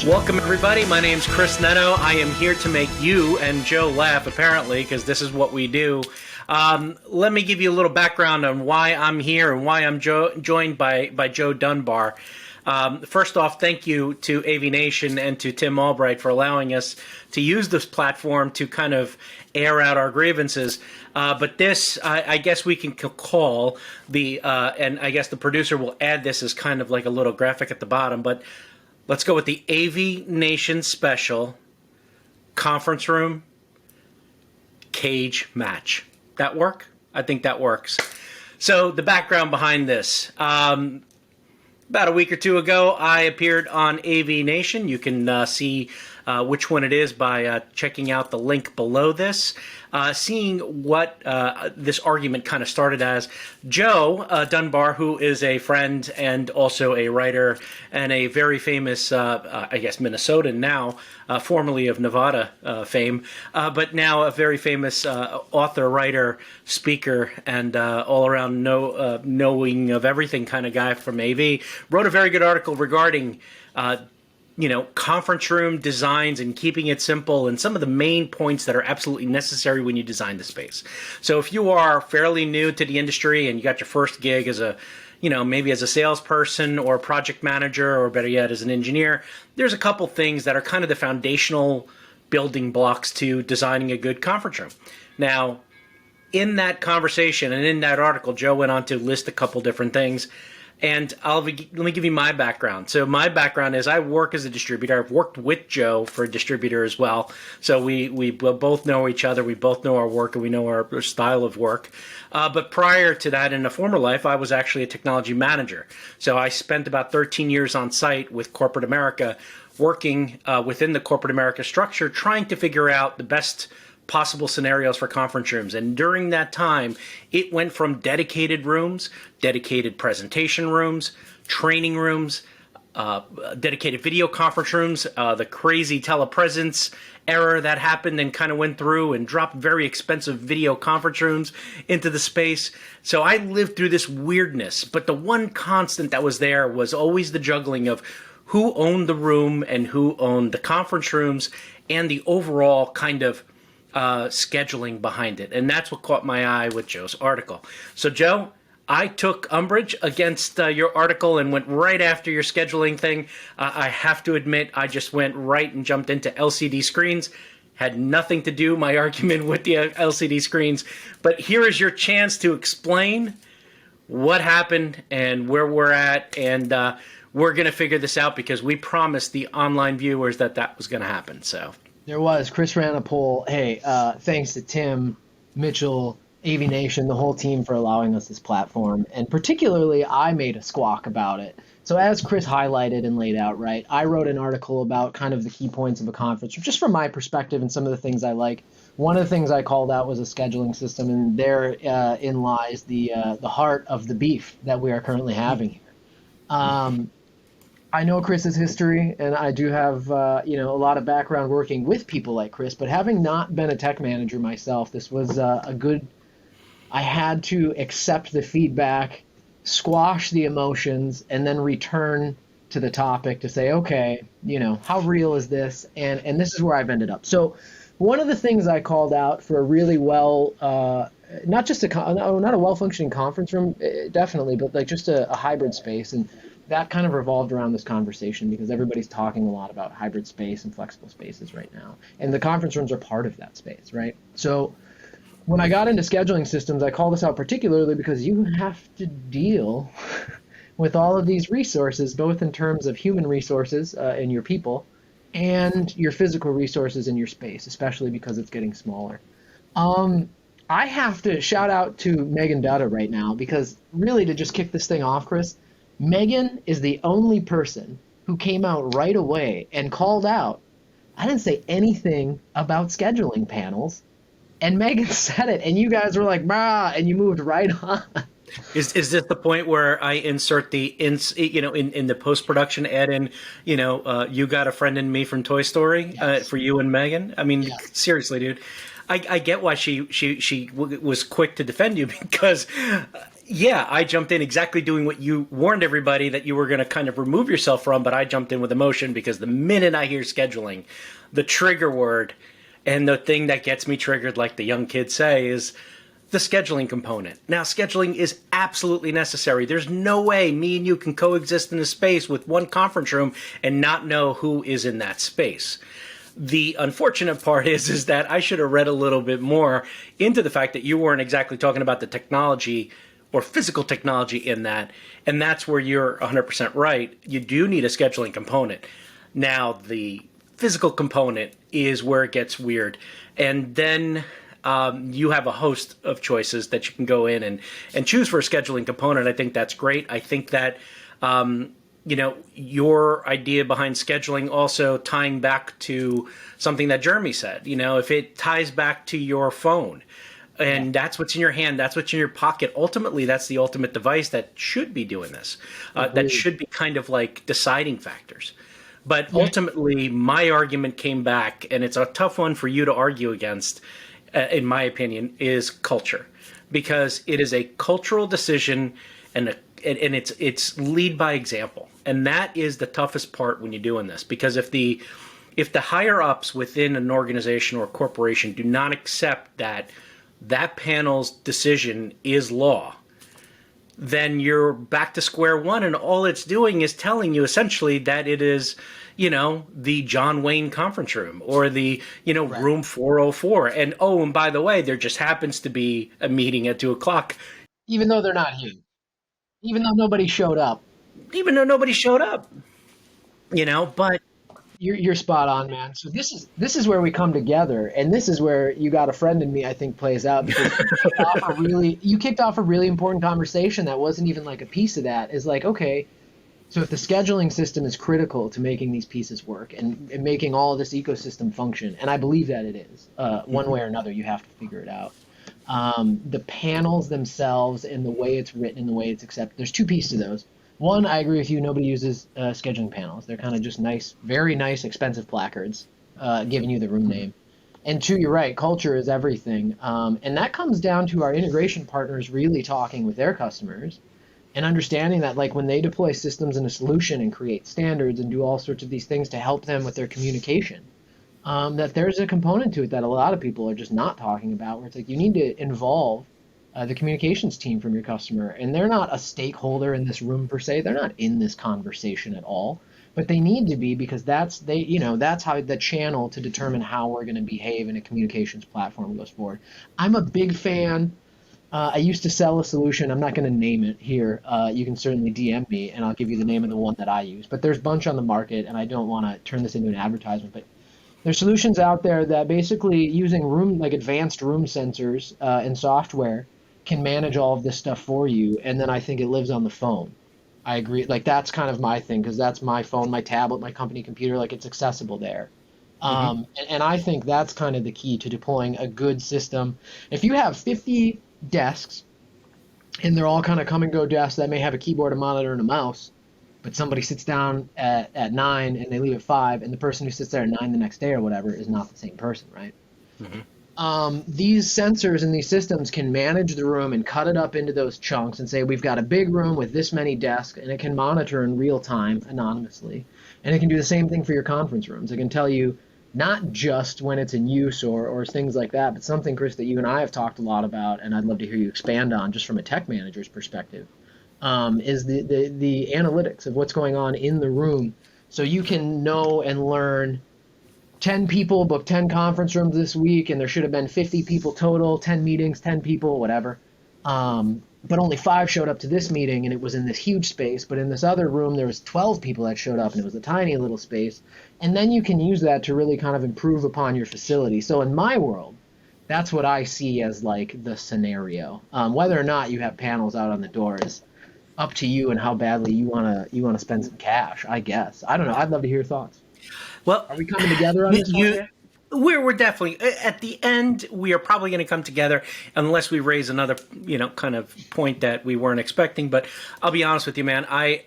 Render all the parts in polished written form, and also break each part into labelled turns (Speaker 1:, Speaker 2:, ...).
Speaker 1: Welcome, everybody. My name's Chris Neto. I am here to make you and Joe laugh, apparently, because this is what we do. Let me give you a little background on why I'm here and why I'm joined by Joe Dunbar. First off, thank you to AVNation and to Tim Albright for allowing us to use this platform to kind of air out our grievances. But this, I guess we can call the, and I guess the producer will add this as kind of like a little graphic at the bottom, but let's go with the AVNation special conference room cage match. That work? I think that works. So the background behind this. About a week or two ago, I appeared on AVNation. You can see which one it is by checking out the link below this. Seeing what this argument kind of started as. Joe Dunbar, who is a friend and also a writer and a very famous, I guess, Minnesotan now, formerly of Nevada fame, but now a very famous author, writer, speaker, and all-around knowing of everything kind of guy from AV, wrote a very good article regarding conference room designs and keeping it simple and some of the main points that are absolutely necessary when you design the space. So if you are fairly new to the industry and you got your first gig as a, maybe as a salesperson or a project manager, or better yet, as an engineer, there's a couple things that are kind of the foundational building blocks to designing a good conference room. Now, in that conversation and in that article, Joe went on to list a couple different things. And let me give you my background. So my background is I work as a distributor. I've worked with Joe for a distributor as well. So we both know each other. We both know our work and we know our style of work. But prior to that, in a former life, I was actually a technology manager. So I spent about 13 years on site with corporate America, working within the corporate America structure, trying to figure out the best possible scenarios for conference rooms. And during that time, it went from dedicated rooms, dedicated presentation rooms, training rooms, dedicated video conference rooms, the crazy telepresence error that happened and kind of went through and dropped very expensive video conference rooms into the space. So I lived through this weirdness, but the one constant that was there was always the juggling of who owned the room and who owned the conference rooms and the overall kind of scheduling behind it. And that's what caught my eye with Joe's article. So Joe, I took umbrage against your article and went right after your scheduling thing. I have to admit, I just went right and jumped into LCD screens. Had nothing to do, my argument, with the LCD screens. But here is your chance to explain what happened and where we're at. And we're going to figure this out because we promised the online viewers that was going to happen. So
Speaker 2: there was. Chris ran a poll. Hey, thanks to Tim, Mitchell, AVNation, the whole team for allowing us this platform. And particularly, I made a squawk about it. So as Chris highlighted and laid out, right, I wrote an article about kind of the key points of a conference, just from my perspective and some of the things I like. One of the things I called out was a scheduling system, and therein lies the heart of the beef that we are currently having here. I know Chris's history, and I do have a lot of background working with people like Chris, but having not been a tech manager myself, this was a good. I had to accept the feedback, squash the emotions, and then return to the topic to say, okay, how real is this? And this is where I've ended up. So one of the things I called out for a really not a well-functioning conference room, definitely, but like just a hybrid space. And that kind of revolved around this conversation because everybody's talking a lot about hybrid space and flexible spaces right now. And the conference rooms are part of that space, right? So when I got into scheduling systems, I call this out particularly because you have to deal with all of these resources, both in terms of human resources and your people and your physical resources in your space, especially because it's getting smaller. I have to shout out to Megan Dutta right now because really to just kick this thing off, Chris, Megan is the only person who came out right away and called out, I didn't say anything about scheduling panels, and Megan said it, and you guys were like, brah, and you moved right on.
Speaker 1: Is this the point where I insert in the post-production add in, you got a friend in me from Toy Story for you and Megan? I mean, Seriously, dude. I get why she was quick to defend you because Yeah, I jumped in exactly doing what you warned everybody that you were going to kind of remove yourself from, but I jumped in with emotion because the minute I hear scheduling, the trigger word and the thing that gets me triggered, like the young kids say, is the scheduling component. Now, scheduling is absolutely necessary. There's no way me and you can coexist in a space with one conference room and not know who is in that space. The unfortunate part is that I should have read a little bit more into the fact that you weren't exactly talking about the technology or physical technology in that. And that's where you're 100% right. You do need a scheduling component. Now, the physical component is where it gets weird. And then you have a host of choices that you can go in and choose for a scheduling component. I think that's great. I think that your idea behind scheduling also tying back to something that Jeremy said, if it ties back to your phone and that's what's in your hand, that's what's in your pocket, ultimately, that's the ultimate device that should be doing this. That should be kind of like deciding factors. But ultimately, my argument came back, and it's a tough one for you to argue against, in my opinion, is culture. Because it is a cultural decision and it's lead by example. And that is the toughest part when you're doing this. Because if the higher ups within an organization or corporation do not accept that panel's decision is law, then you're back to square one, and all it's doing is telling you essentially that it is, the John Wayne conference room or the, room 404. And by the way, there just happens to be a meeting at 2:00.
Speaker 2: Even though they're not here, even though nobody showed up.
Speaker 1: Even though nobody showed up, but
Speaker 2: You're spot on, man. So this is where we come together, and this is where you got a friend in me, I think, plays out, because you kicked off a really important conversation that wasn't even like a piece of that. Is like, okay, so if the scheduling system is critical to making these pieces work and making all of this ecosystem function, and I believe that it is, one way or another, you have to figure it out. The panels themselves and the way it's written and the way it's accepted, there's two pieces to those. One, I agree with you. Nobody uses scheduling panels. They're kind of just nice, very nice, expensive placards giving you the room name. And two, you're right. Culture is everything. And that comes down to our integration partners really talking with their customers and understanding that, like, when they deploy systems in a solution and create standards and do all sorts of these things to help them with their communication, that there's a component to it that a lot of people are just not talking about, where it's like you need to involve the communications team from your customer, and they're not a stakeholder in this room per se. They're not in this conversation at all, but they need to be, because that's how the channel to determine how we're going to behave in a communications platform goes forward. I'm a big fan. I used to sell a solution. I'm not going to name it here. You can certainly DM me, and I'll give you the name of the one that I use. But there's a bunch on the market, and I don't want to turn this into an advertisement, but there's solutions out there that basically, using advanced room sensors and software, can manage all of this stuff for you, and then I think it lives on the phone. I agree. Like, that's kind of my thing, because that's my phone, my tablet, my company computer. Like, it's accessible there. And I think that's kind of the key to deploying a good system. If you have 50 desks, and they're all kind of come and go desks that may have a keyboard, a monitor, and a mouse, but somebody sits down at 9 and they leave at 5, and the person who sits there at 9 the next day or whatever is not the same person, right? These sensors and these systems can manage the room and cut it up into those chunks and say, we've got a big room with this many desks, and it can monitor in real time anonymously. And it can do the same thing for your conference rooms. It can tell you not just when it's in use or things like that, but something, Chris, that you and I have talked a lot about, and I'd love to hear you expand on just from a tech manager's perspective, is the analytics of what's going on in the room. So you can know and learn 10 people booked 10 conference rooms this week, and there should have been 50 people total, 10 meetings, 10 people, whatever. But only 5 showed up to this meeting, and it was in this huge space. But in this other room, there was 12 people that showed up, and it was a tiny little space. And then you can use that to really kind of improve upon your facility. So in my world, that's what I see as like the scenario. Whether or not you have panels out on the door is up to you and how badly you wanna spend some cash, I guess. I don't know. I'd love to hear your thoughts.
Speaker 1: Well,
Speaker 2: are we coming together on this one here?
Speaker 1: We're definitely, at the end, we are probably going to come together unless we raise another, kind of point that we weren't expecting. But I'll be honest with you, man. I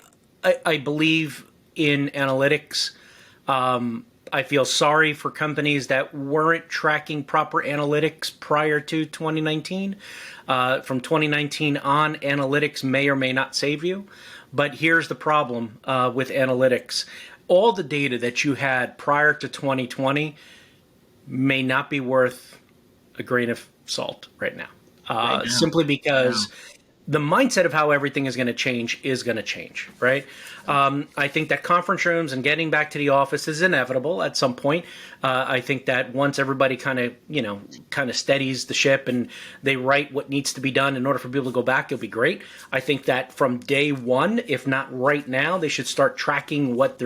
Speaker 1: believe in analytics. I feel sorry for companies that weren't tracking proper analytics prior to 2019. From 2019 on, analytics may or may not save you. But here's the problem with analytics. All the data that you had prior to 2020 may not be worth a grain of salt right now. Simply because the mindset of how everything is going to change is going to change, right? I think that conference rooms and getting back to the office is inevitable at some point. I think that once everybody kind of steadies the ship and they write what needs to be done in order for people to go back, it'll be great. I think that from day one, if not right now, they should start tracking what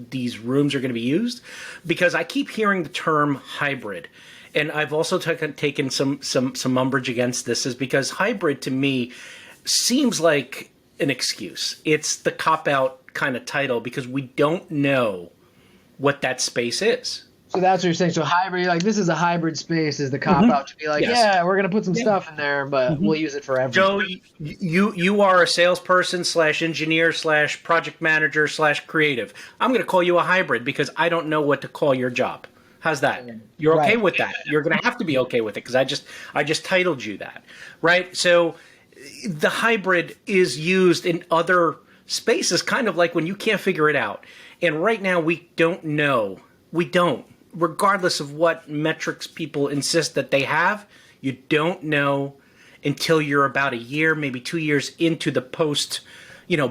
Speaker 1: these rooms are going to be used, because I keep hearing the term hybrid. And I've also taken some umbrage against this, is because hybrid to me seems like an excuse. It's the cop-out kind of title because we don't know what that space is.
Speaker 2: So that's what you're saying. So hybrid, like, this is a hybrid space, is the cop-out to be like, yeah, we're going to put some stuff in there, but we'll use it for everything.
Speaker 1: Joe, you are a salesperson / engineer / project manager / creative. I'm going to call you a hybrid because I don't know what to call your job. How's that? You're okay with that? You're going to have to be okay with it because I just titled you that, right? So the hybrid is used in other spaces, kind of like when you can't figure it out. And right now we don't know. We don't. Regardless of what metrics people insist that they have, you don't know until you're about a year, maybe 2 years into the post,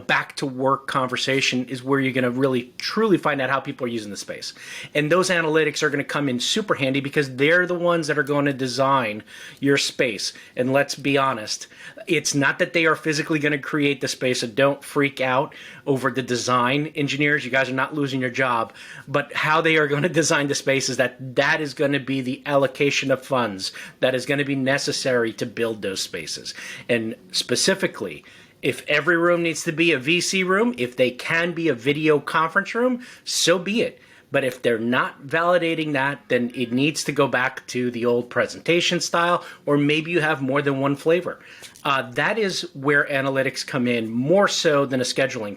Speaker 1: back to work conversation is where you're going to really truly find out how people are using the space. And those analytics are going to come in super handy because they're the ones that are going to design your space. And let's be honest, it's not that they are physically going to create the space, so don't freak out over the design engineers. You guys are not losing your job. But how they are going to design the space is that is going to be the allocation of funds that is going to be necessary to build those spaces. And specifically, if every room needs to be a VC room, if they can be a video conference room, so be it. But if they're not validating that, then it needs to go back to the old presentation style, or maybe you have more than one flavor. That is where analytics come in more so than a scheduling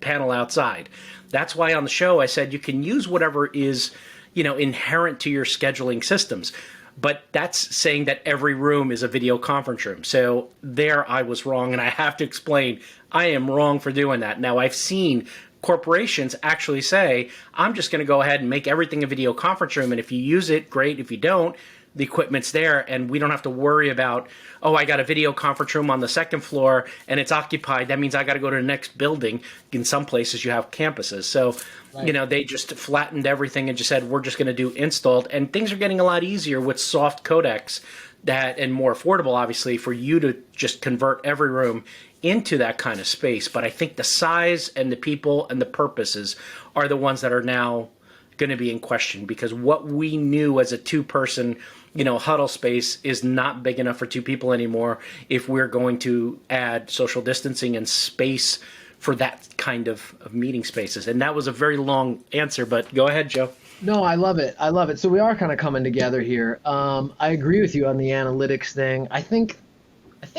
Speaker 1: panel outside. That's why on the show I said you can use whatever is, inherent to your scheduling systems. But that's saying that every room is a video conference room. So there I was wrong, and I have to explain I am wrong for doing that. Now, I've seen corporations actually say, I'm just going to go ahead and make everything a video conference room, and if you use it, great. If you don't, the equipment's there, and we don't have to worry about, I got a video conference room on the second floor, and it's occupied. That means I got to go to the next building. In some places, you have campuses. So, they just flattened everything and just said, we're just going to do installed. And things are getting a lot easier with soft codecs and more affordable, obviously, for you to just convert every room into that kind of space. But I think the size and the people and the purposes are the ones that are now going to be in question, because what we knew as a two-person huddle space is not big enough for two people anymore if we're going to add social distancing and space for that kind of meeting spaces. And that was a very long answer, but go ahead, Joe.
Speaker 2: No, I love it. I love it. So we are kind of coming together here. I agree with you on the analytics thing. I think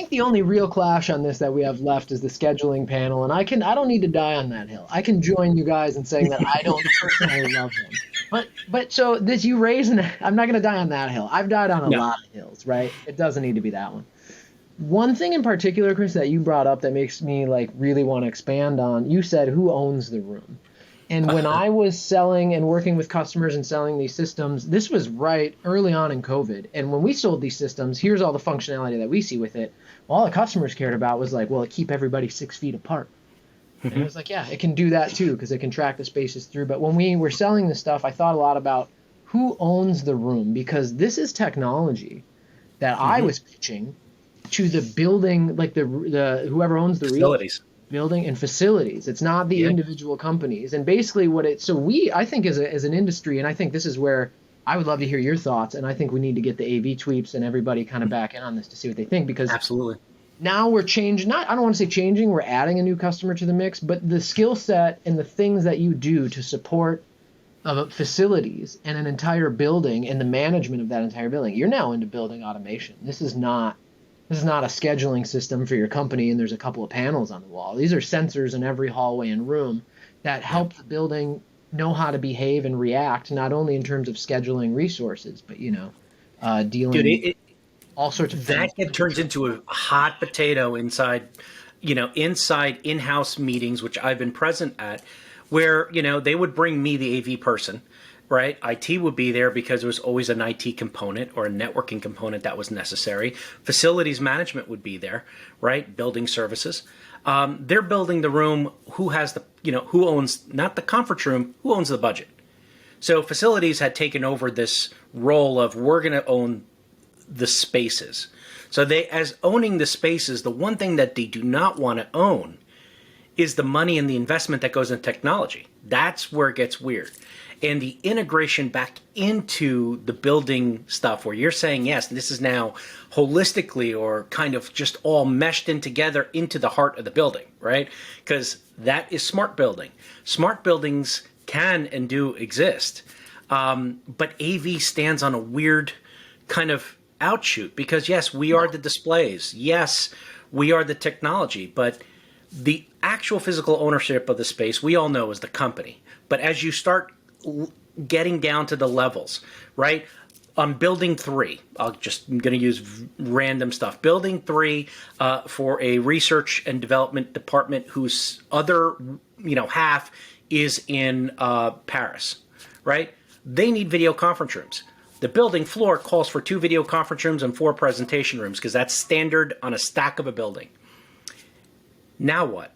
Speaker 2: the only real clash on this that we have left is the scheduling panel, and I don't need to die on that hill. I can join you guys in saying that I don't personally love them. But so this you raise, and I'm not going to die on that hill. I've died on a lot of hills, right? It doesn't need to be that one. One thing in particular, Chris, that you brought up that makes me really want to expand on, you said who owns the room. And when I was selling and working with customers and selling these systems, this was right early on in COVID. And when we sold these systems, here's all the functionality that we see with it. All the customers cared about was it keep everybody 6 feet apart. And it was it can do that too, because it can track the spaces through. But when we were selling this stuff, I thought a lot about who owns the room, because this is technology that I was pitching to the building, the whoever owns the
Speaker 1: facilities.
Speaker 2: Building and facilities. It's not the individual companies. And basically I think as an industry, and I think this is where I would love to hear your thoughts, and I think we need to get the AV tweeps and everybody kind of back in on this to see what they think, because
Speaker 1: absolutely.
Speaker 2: Now we're changing, I don't want to say changing, we're adding a new customer to the mix, but the skill set and the things that you do to support facilities and an entire building and the management of that entire building, you're now into building automation. This is not a scheduling system for your company and there's a couple of panels on the wall. These are sensors in every hallway and room that help the building know how to behave and react, not only in terms of scheduling resources, but
Speaker 1: Dude,
Speaker 2: dealing all sorts of
Speaker 1: that
Speaker 2: things.
Speaker 1: get turns into a hot potato inside, inside in-house meetings, which I've been present at, where, they would bring me the AV person, right? IT would be there because there was always an IT component or a networking component that was necessary. Facilities management would be there, right? Building services. They're building the room. Who has who owns, not the conference room, who owns the budget? So facilities had taken over this role of, we're going to own the spaces. So as owning the spaces, the one thing that they do not want to own is the money and the investment that goes in technology. That's where it gets weird. And the integration back into the building stuff, where you're saying, yes, this is now holistically or kind of just all meshed in together into the heart of the building, right? Because that is smart building. Smart buildings can and do exist. But AV stands on a weird kind of outshoot, because yes, we are the displays. Yes, we are the technology, but the actual physical ownership of the space, we all know, is the company. But as you start getting down to the levels, right? On building 3, I'm going to use random stuff. Building 3 for a research and development department whose other, half is in Paris, right? They need video conference rooms. The building floor calls for 2 video conference rooms and 4 presentation rooms, because that's standard on a stack of a building. Now what?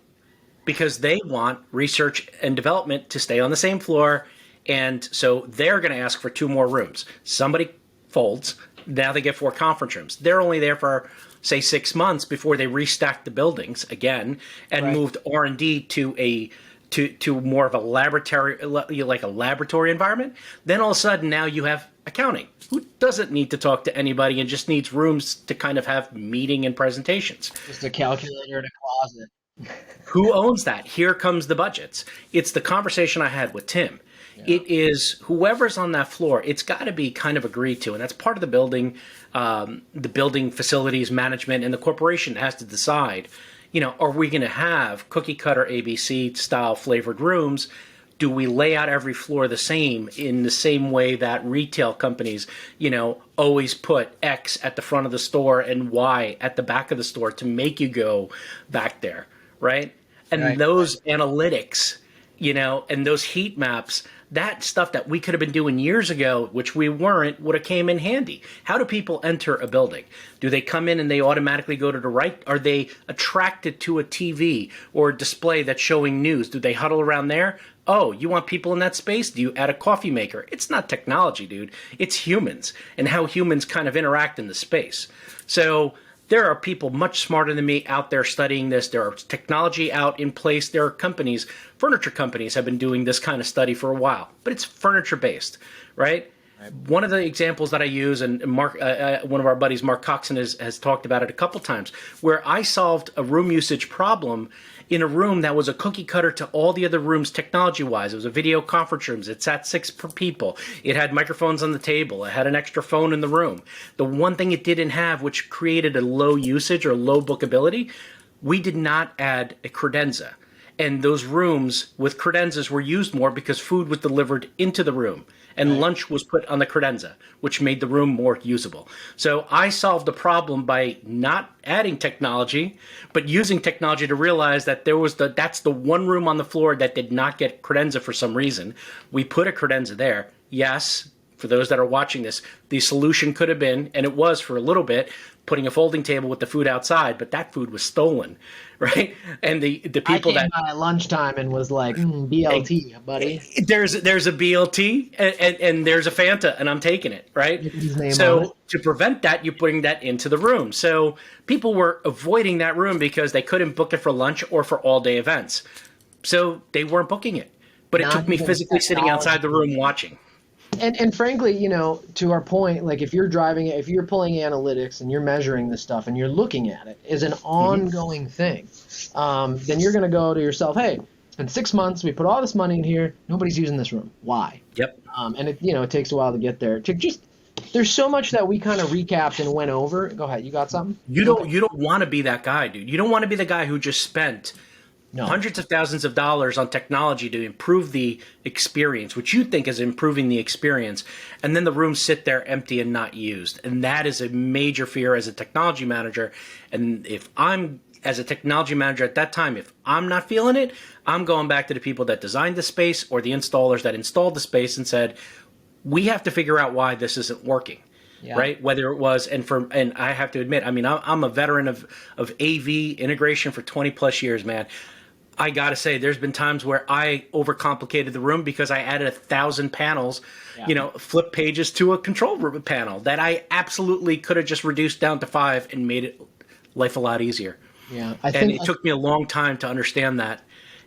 Speaker 1: Because they want research and development to stay on the same floor, and so they're going to ask for 2 more rooms. Somebody folds. Now they get 4 conference rooms. They're only there for, say, 6 months before they restack the buildings again and moved R&D to more of a laboratory, like a laboratory environment. Then all of a sudden, now you have accounting, who doesn't need to talk to anybody and just needs rooms to kind of have meeting and presentations.
Speaker 2: Just a calculator in a closet.
Speaker 1: Who owns that? Here comes the budgets. It's the conversation I had with Tim. Yeah. It is whoever's on that floor. It's got to be kind of agreed to, and that's part of the building facilities management, and the corporation has to decide, are we going to have cookie cutter ABC style flavored rooms? Do we lay out every floor the same, in the same way that retail companies, always put X at the front of the store and Y at the back of the store to make you go back there, right? And those analytics, and those heat maps, that stuff that we could have been doing years ago, which we weren't, would have came in handy. How do people enter a building? Do they come in and they automatically go to the right? Are they attracted to a TV or a display that's showing news? Do they huddle around there? Oh, you want people in that space? Do you add a coffee maker? It's not technology, dude. It's humans and how humans kind of interact in the space. So there are people much smarter than me out there studying this. There are technology out in place. There are companies, furniture companies have been doing this kind of study for a while, but it's furniture based, right? One of the examples that I use, and Mark, one of our buddies, Mark Coxon, has talked about it a couple times, where I solved a room usage problem in a room that was a cookie cutter to all the other rooms technology-wise. It was a video conference room. It sat 6 people. It had microphones on the table. It had an extra phone in the room. The one thing it didn't have, which created a low usage or low bookability, we did not add a credenza. And those rooms with credenzas were used more because food was delivered into the room. And lunch was put on the credenza, which made the room more usable. So I solved the problem by not adding technology, but using technology to realize that that's the one room on the floor that did not get credenza for some reason. We put a credenza there. Yes, for those that are watching this, the solution could have been, and it was for a little bit, putting a folding table with the food outside, but that food was stolen, right? And the people
Speaker 2: I came out at lunchtime and was like, BLT, buddy.
Speaker 1: There's a BLT and there's a Fanta, and I'm taking it, right? So to prevent that, you bring that into the room. So people were avoiding that room because they couldn't book it for lunch or for all-day events. So they weren't booking it. But it took me physically sitting outside the room watching.
Speaker 2: And frankly, to our point, like if you're driving it, if you're pulling analytics and you're measuring this stuff and you're looking at it as an ongoing thing, then you're going to go to yourself, hey, it's been 6 months. We put all this money in here. Nobody's using this room. Why?
Speaker 1: Yep.
Speaker 2: And it takes a while to get there. There's so much that we kind of recapped and went over. Go ahead. You got something?
Speaker 1: You don't want to be that guy, dude. You don't want to be the guy who just spent
Speaker 2: No.
Speaker 1: hundreds of thousands of dollars on technology to improve the experience, which you think is improving the experience, and then the rooms sit there empty and not used. And that is a major fear as a technology manager. And if I'm, as a technology manager at that time, if I'm not feeling it, I'm going back to the people that designed the space or the installers that installed the space and said, we have to figure out why this isn't working. Yeah. Right? Whether it was, and I have to admit, I mean, I'm a veteran of AV integration for 20 plus years, man. I got to say, there's been times where I overcomplicated the room because I added 1,000 panels, flip pages to a control room panel that I absolutely could have just reduced down to 5 and made life a lot easier.
Speaker 2: Yeah.
Speaker 1: It took me a long time to understand that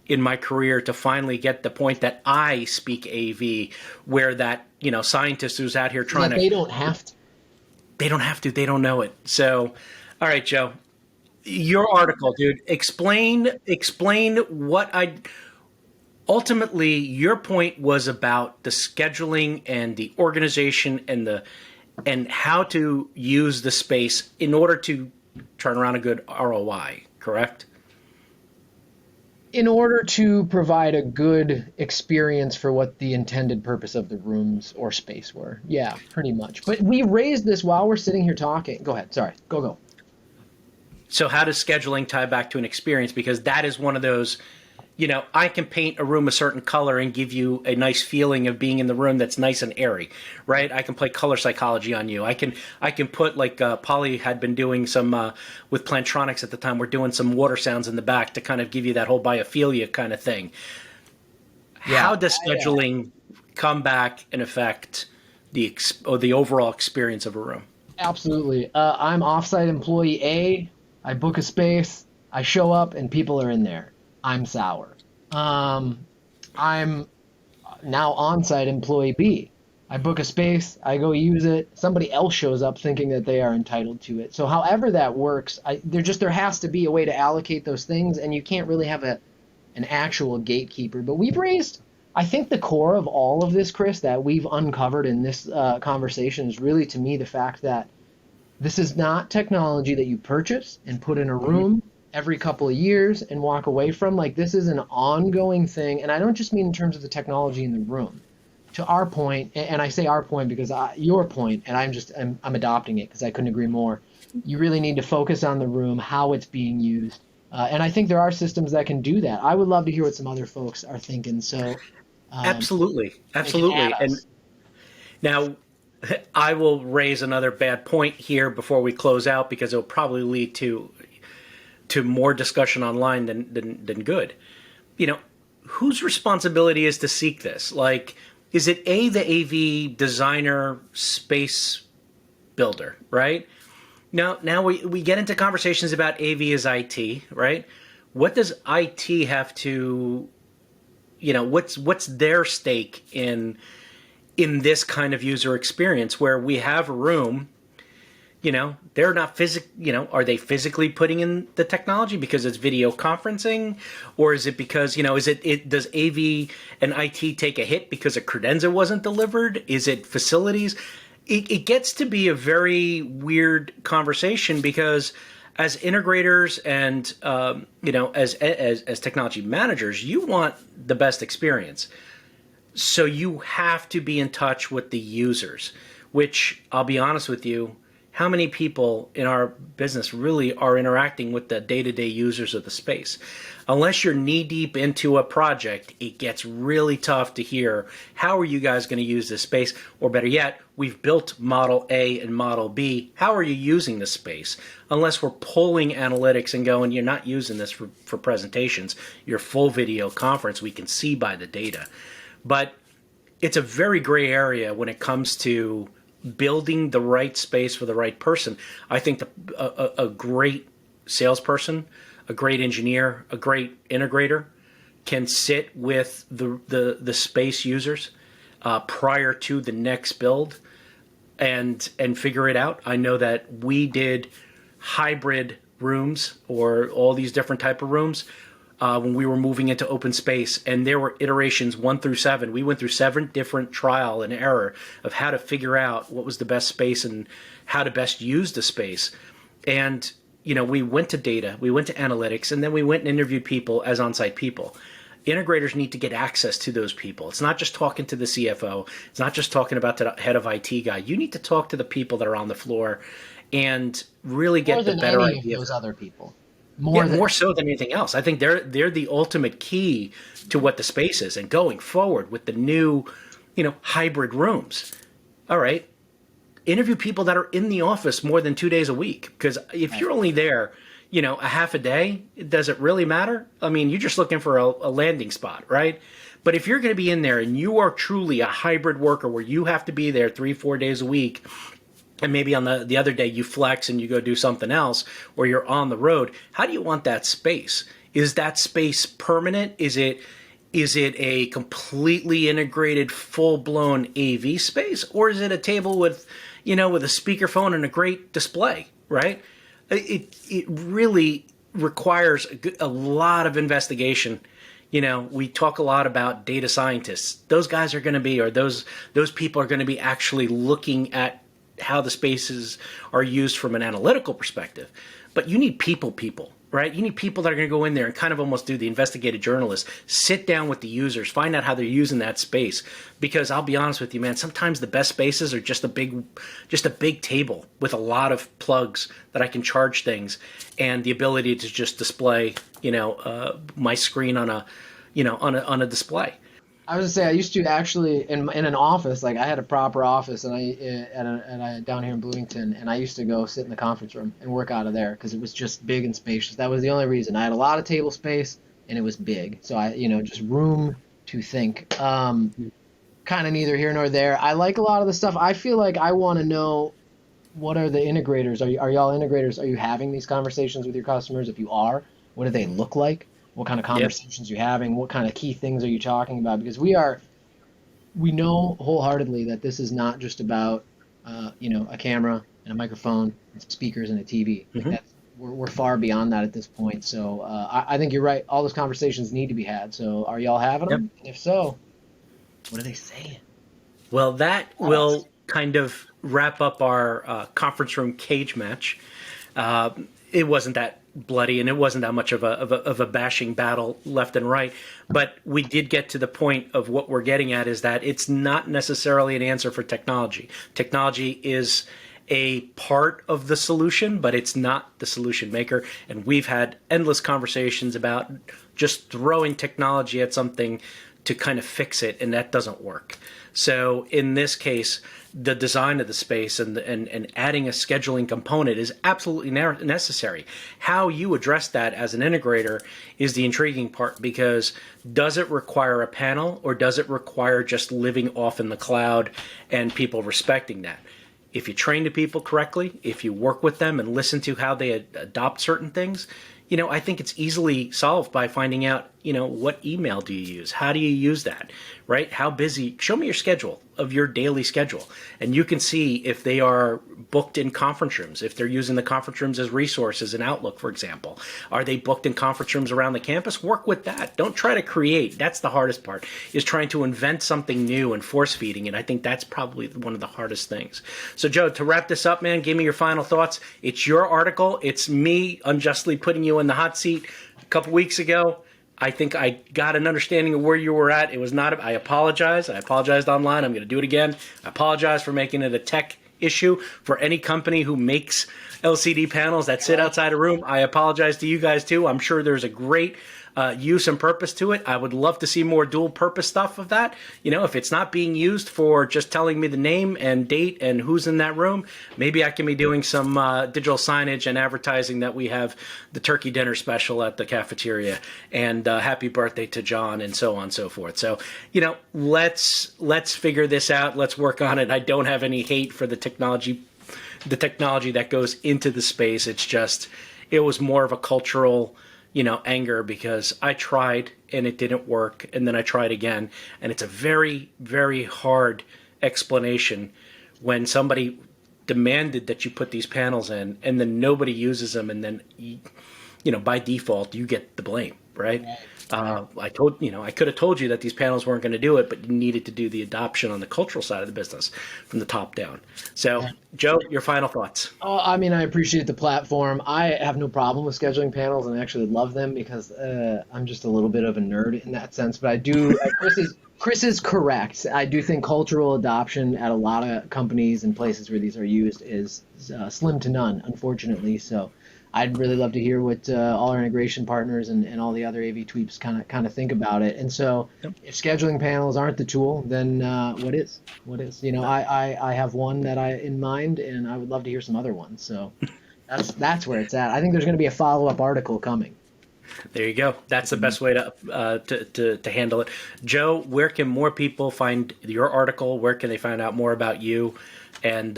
Speaker 1: in my career to finally get the point that I speak AV, where that, scientist who's out here trying to...
Speaker 2: They don't have to.
Speaker 1: They don't have to. They don't know it. So, all right, Joe, your article, dude, explain what ultimately your point was about the scheduling and the organization and how to use the space in order to turn around a good ROI, correct?
Speaker 2: In order to provide a good experience for what the intended purpose of the rooms or space were. Yeah, pretty much. But we raised this while we're sitting here talking. Go ahead. Sorry. Go.
Speaker 1: So how does scheduling tie back to an experience? Because that is one of those, I can paint a room a certain color and give you a nice feeling of being in the room that's nice and airy, right? I can play color psychology on you. I can put, like Polly had been doing some, with Plantronics at the time, we're doing some water sounds in the back to kind of give you that whole biophilia kind of thing. Yeah. How does scheduling come back and affect the overall experience of a room?
Speaker 2: Absolutely. I'm offsite employee A. I book a space. I show up and people are in there. I'm sour. I'm now on-site employee B. I book a space, I go use it. Somebody else shows up thinking that they are entitled to it. So however that works, there has to be a way to allocate those things, and you can't really have an actual gatekeeper. But we've raised, I think the core of all of this, Chris, that we've uncovered in this conversation is really, to me, the fact that this is not technology that you purchase and put in a room every couple of years and walk away from. Like, this is an ongoing thing. And I don't just mean in terms of the technology in the room. To our point, and I say our point because your point, and I'm adopting it because I couldn't agree more. You really need to focus on the room, how it's being used. And I think there are systems that can do that. I would love to hear what some other folks are thinking. So
Speaker 1: absolutely. And now I will raise another bad point here before we close out, because it'll probably lead to more discussion online than good. Whose responsibility is to seek this? Like, is it the AV designer, space builder, right? Now we get into conversations about AV as IT, right? What does IT have to, what's their stake in this kind of user experience where we have a room? They're not are they physically putting in the technology because it's video conferencing, or is it because, does AV and IT take a hit because a credenza wasn't delivered? Is it facilities? It gets to be a very weird conversation because as integrators and, as technology managers, you want the best experience. So you have to be in touch with the users, which I'll be honest with you, how many people in our business really are interacting with the day-to-day users of the space? Unless you're knee-deep into a project, it gets really tough to hear, how are you guys going to use this space? Or better yet, we've built Model A and Model B. How are you using this space? Unless we're pulling analytics and going, you're not using this for presentations. Your full video conference, we can see by the data. But it's a very gray area when it comes to building the right space for the right person. I think a great salesperson, a great engineer, a great integrator can sit with the space users prior to the next build and figure it out. I know that we did hybrid rooms or all these different type of rooms when we were moving into open space, and there were iterations 1 through 7. We went through 7 different trial and error of how to figure out what was the best space and how to best use the space. And we went to data, we went to analytics, and then we went and interviewed people as on-site people. Integrators need to get access to those people. It's not just talking to the CFO. It's not just talking about the head of IT guy. You need to talk to the people that are on the floor and really get the better
Speaker 2: any
Speaker 1: idea
Speaker 2: of those other people.
Speaker 1: More so than anything else. I think they're the ultimate key to what the space is. And going forward with the new, hybrid rooms. All right, interview people that are in the office more than 2 days a week. Because if you're only there, a half a day, does it really matter? I mean, you're just looking for a landing spot, right? But if you're going to be in there and you are truly a hybrid worker where you have to be there 3-4 days a week, and maybe on the other day you flex and you go do something else, or you're on the road, how do you want that space? Is that space permanent? Is it a completely integrated, full-blown AV space, or is it a table with a speakerphone and a great display, right? It really requires a lot of investigation. We talk a lot about data scientists. Those guys are going to be, or those people are going to be actually looking at how the spaces are used from an analytical perspective. But you need people, right? You need people that are going to go in there and kind of almost do the investigative journalist, sit down with the users, find out how they're using that space. Because I'll be honest with you, man, sometimes the best spaces are just a big table with a lot of plugs that I can charge things, and the ability to just display, my screen on a display.
Speaker 2: I was gonna say, I used to actually in an office, like I had a proper office, and I down here in Bloomington, and I used to go sit in the conference room and work out of there because it was just big and spacious. That was the only reason. I had a lot of table space, and it was big, so just room to think. Kind of neither here nor there. I like a lot of the stuff. I feel like I want to know, what are the integrators? Are y'all integrators? Are you having these conversations with your customers? If you are, what do they look like? What kind of conversations you're having? What kind of key things are you talking about? Because we know wholeheartedly that this is not just about, a camera and a microphone and some speakers and a TV. Like we're far beyond that at this point. So I think you're right. All those conversations need to be had. So are y'all having them? And if so, what are they saying?
Speaker 1: Well, that will kind of wrap up our conference room cage match. It wasn't that bloody, and it wasn't that much of a bashing battle left and right, but we did get to the point of what we're getting at, is that it's not necessarily an answer for technology. Technology is a part of the solution, but it's not the solution maker. And we've had endless conversations about just throwing technology at something to kind of fix it, and that doesn't work. So in this case, the design of the space and adding a scheduling component is absolutely necessary. How you address that as an integrator is the intriguing part, because does it require a panel, or does it require just living off in the cloud and people respecting that? If you train the people correctly, if you work with them and listen to how they adopt certain things, I think it's easily solved by finding out, what email do you use? How do you use that, right? How busy? Show me your schedule of your daily schedule. And you can see if they are booked in conference rooms, if they're using the conference rooms as resources in Outlook, for example. Are they booked in conference rooms around the campus? Work with that. Don't try to create. That's the hardest part, is trying to invent something new and force feeding it. I think that's probably one of the hardest things. So, Joe, to wrap this up, man, give me your final thoughts. It's your article. It's me unjustly putting you in the hot seat a couple weeks ago. I think I got an understanding of where you were at. It was not. I apologize. I apologized online. I'm going to do it again. I apologize for making it a tech issue for any company who makes LCD panels that sit outside a room. I apologize to you guys too. I'm sure there's a great use and purpose to it. I would love to see more dual purpose stuff of that. If it's not being used for just telling me the name and date and who's in that room, maybe I can be doing some digital signage and advertising that we have the turkey dinner special at the cafeteria, and happy birthday to John, and so on and so forth. So, let's figure this out. Let's work on it. I don't have any hate for the technology that goes into the space. It's just, it was more of a cultural anger, because I tried and it didn't work, and then I tried again, and it's a very, very hard explanation when somebody demanded that you put these panels in and then nobody uses them, and then by default you get the blame. right? I could have told you that these panels weren't going to do it, but you needed to do the adoption on the cultural side of the business from the top down. So, Joe, your final thoughts.
Speaker 2: Oh, I mean, I appreciate the platform. I have no problem with scheduling panels, and I actually love them because I'm just a little bit of a nerd in that sense. But I do. Chris is correct. I do think cultural adoption at a lot of companies and places where these are used is slim to none, unfortunately. So I'd really love to hear what all our integration partners and all the other AV tweeps kind of think about it. And so, if scheduling panels aren't the tool, then what is? What is? I have one that I in mind, and I would love to hear some other ones. So that's where it's at. I think there's going to be a follow-up article coming.
Speaker 1: There you go. That's the best way to handle it. Joe, where can more people find your article? Where can they find out more about you? And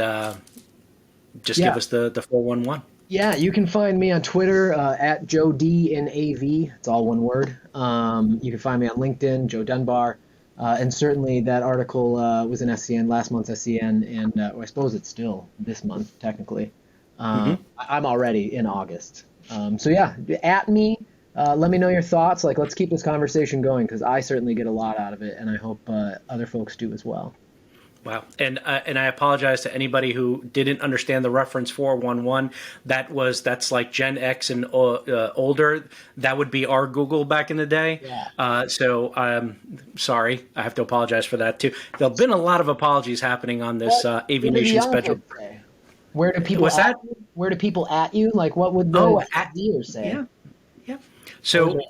Speaker 1: just give us the 411.
Speaker 2: Yeah, you can find me on Twitter at Joe D in AV. It's all one word. You can find me on LinkedIn, Joe Dunbar. And certainly that article was in SCN, last month's SCN, and I suppose it's still this month, technically. I'm already in August. So yeah, at me. Let me know your thoughts. Let's keep this conversation going because I certainly get a lot out of it, and I hope other folks do as well.
Speaker 1: Wow. And I apologize to anybody who didn't understand the reference 411. That's like Gen X and older. That would be our Google back in the day.
Speaker 2: Yeah.
Speaker 1: So I'm sorry. I have to apologize for that too. There have been a lot of apologies happening on this AVNation special.
Speaker 2: Where do people
Speaker 1: What's that?
Speaker 2: Where do people at you? What would the viewers say?
Speaker 1: Yeah. So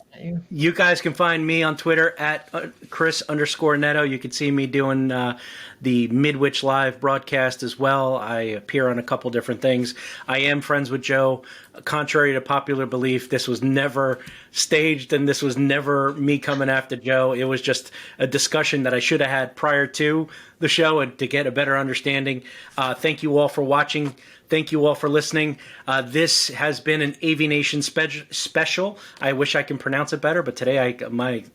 Speaker 1: you guys can find me on Twitter at Chris_Neto. You can see me doing the Midwich Live broadcast as well. I appear on a couple different things. I am friends with Joe. Contrary to popular belief, this was never staged and this was never me coming after Joe. It was just a discussion that I should have had prior to the show and to get a better understanding. Thank you all for watching. Thank you all for listening. This has been an AVNation special. I wish I can pronounce it better, but today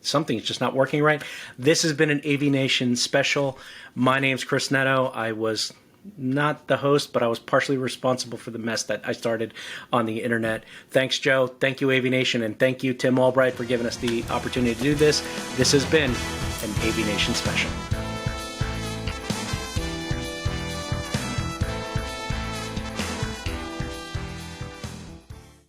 Speaker 1: something's just not working right. This has been an AVNation special. My name's Chris Neto. I was not the host, but I was partially responsible for the mess that I started on the internet. Thanks, Joe. Thank you, AVNation, and thank you, Tim Albright, for giving us the opportunity to do this. This has been an AVNation special.